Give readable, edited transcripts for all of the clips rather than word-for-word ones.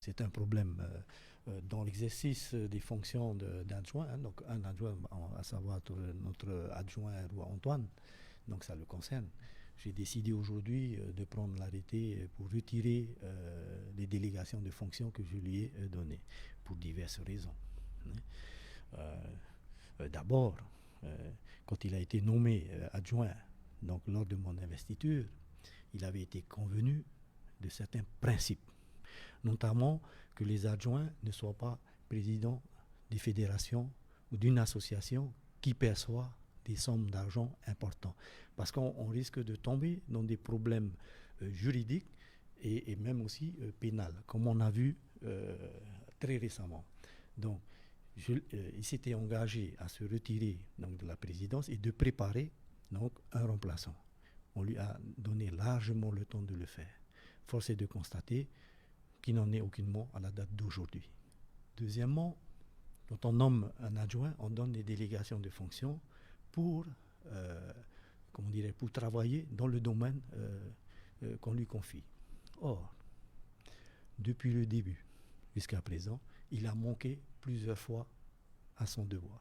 c'est un problème dans l'exercice des fonctions d'adjoint. Hein, donc un adjoint, à savoir notre adjoint Roi Antoine, donc ça le concerne. J'ai décidé aujourd'hui de prendre l'arrêté pour retirer les délégations de fonctions que je lui ai données, pour diverses raisons. D'abord, quand il a été nommé adjoint, donc lors de mon investiture, il avait été convenu de certains principes, notamment que les adjoints ne soient pas présidents des fédérations ou d'une association qui perçoit des sommes d'argent importantes, parce qu'on risque de tomber dans des problèmes juridiques et même aussi pénals, comme on a vu très récemment. Donc, il s'était engagé à se retirer donc, de la présidence et de préparer donc, un remplaçant. On lui a donné largement le temps de le faire. Force est de constater qu'il n'en est aucunement à la date d'aujourd'hui. Deuxièmement, quand on nomme un adjoint, on donne des délégations de fonctions pour travailler dans le domaine qu'on lui confie. Or, depuis le début jusqu'à présent, il a manqué plusieurs fois à son devoir.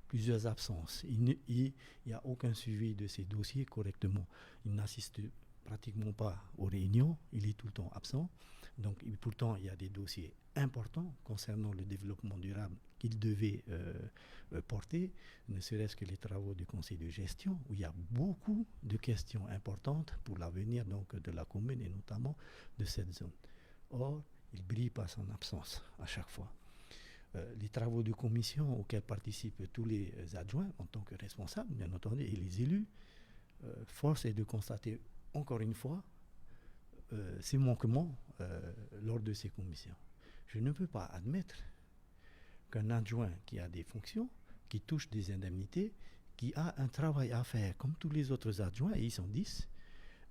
Plusieurs absences. Il n'y a aucun suivi de ses dossiers correctement. Il n'assiste pratiquement pas aux réunions, il est tout le temps absent. Donc, pourtant, il y a des dossiers importants concernant le développement durable qu'il devait porter, ne serait-ce que les travaux du conseil de gestion, où il y a beaucoup de questions importantes pour l'avenir donc, de la commune et notamment de cette zone. Or, il brille par son absence à chaque fois. Les travaux de commission auxquels participent tous les adjoints en tant que responsables, bien entendu, et les élus, force est de constater encore une fois ces manquements lors de ces commissions. Je ne peux pas admettre qu'un adjoint qui a des fonctions, qui touche des indemnités, qui a un travail à faire comme tous les autres adjoints, et ils sont 10,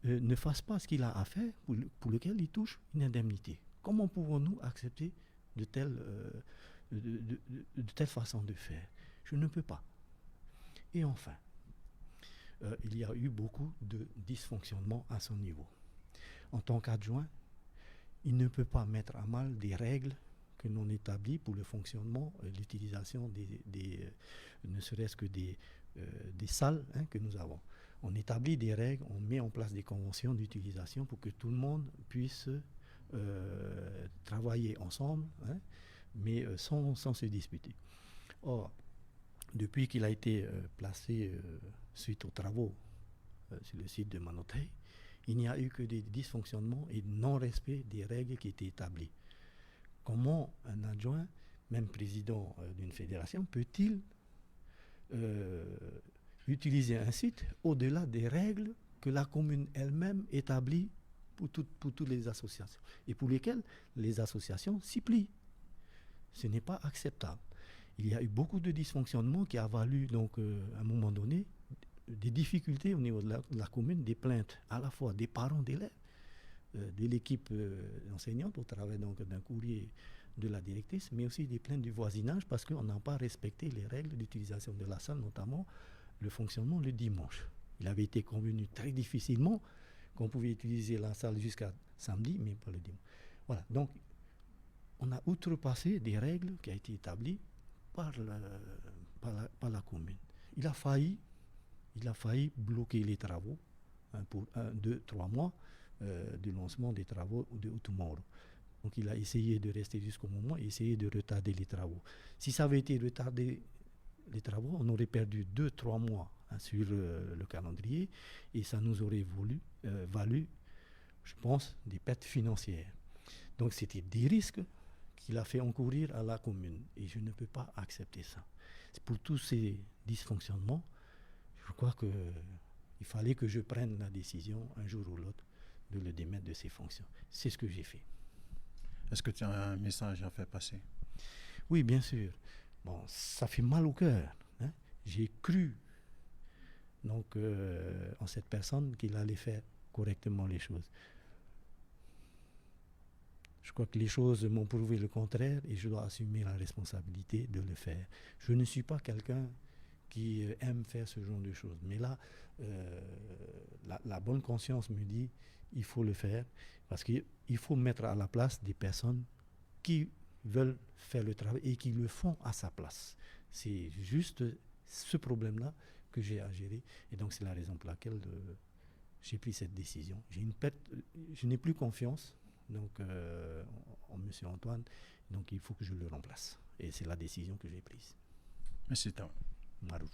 ne fasse pas ce qu'il a à faire pour lequel il touche une indemnité. Comment pouvons-nous accepter de telles façon de faire? Je ne peux pas. Et enfin, il y a eu beaucoup de dysfonctionnements à son niveau. En tant qu'adjoint, il ne peut pas mettre à mal des règles que l'on établit pour le fonctionnement, l'utilisation ne serait-ce que des salles que nous avons. On établit des règles, on met en place des conventions d'utilisation pour que tout le monde puisse travailler ensemble, mais sans se disputer. Or, depuis qu'il a été placé suite aux travaux sur le site de Manotei, il n'y a eu que des dysfonctionnements et non-respect des règles qui étaient établies. Comment un adjoint, même président d'une fédération, peut-il utiliser un site au-delà des règles que la commune elle-même établit pour toutes les associations et pour lesquelles les associations s'y plient? Ce n'est pas acceptable. Il y a eu beaucoup de dysfonctionnements qui a valu donc à un moment donné des difficultés au niveau de la commune, des plaintes à la fois des parents d'élèves, de l'équipe enseignante au travers donc d'un courrier de la directrice, mais aussi des plaintes du voisinage parce qu'on n'a pas respecté les règles d'utilisation de la salle, notamment le fonctionnement le dimanche. Il avait été convenu très difficilement qu'on pouvait utiliser la salle jusqu'à samedi, mais pas le dimanche. Voilà, donc on a outrepassé des règles qui ont été établies par la commune. Il a failli bloquer les travaux pour 2-3 mois du lancement des travaux de Utumoro. Donc il a essayé de rester jusqu'au moment et essayer de retarder les travaux. Si ça avait été retardé les travaux, on aurait perdu 2-3 mois sur le calendrier et ça nous aurait valu, je pense, des pertes financières. Donc c'était des risques qu'il a fait encourir à la commune et je ne peux pas accepter ça. C'est pour tous ces dysfonctionnements, je crois qu'il fallait que je prenne la décision un jour ou l'autre de le démettre de ses fonctions. C'est ce que j'ai fait. Est-ce que tu as un message à faire passer? Oui, bien sûr. Bon, ça fait mal au cœur. J'ai cru donc, en cette personne qu'il allait faire correctement les choses. Je crois que les choses m'ont prouvé le contraire et je dois assumer la responsabilité de le faire. Je ne suis pas quelqu'un qui aime faire ce genre de choses. Mais là, la bonne conscience me dit il faut le faire parce qu'il il faut mettre à la place des personnes qui veulent faire le travail et qui le font à sa place. C'est juste ce problème-là que j'ai à gérer. Et donc, c'est la raison pour laquelle j'ai pris cette décision. Je n'ai plus confiance donc, en M. Antoine. Donc, il faut que je le remplace. Et c'est la décision que j'ai prise. Merci, Tom. Marou.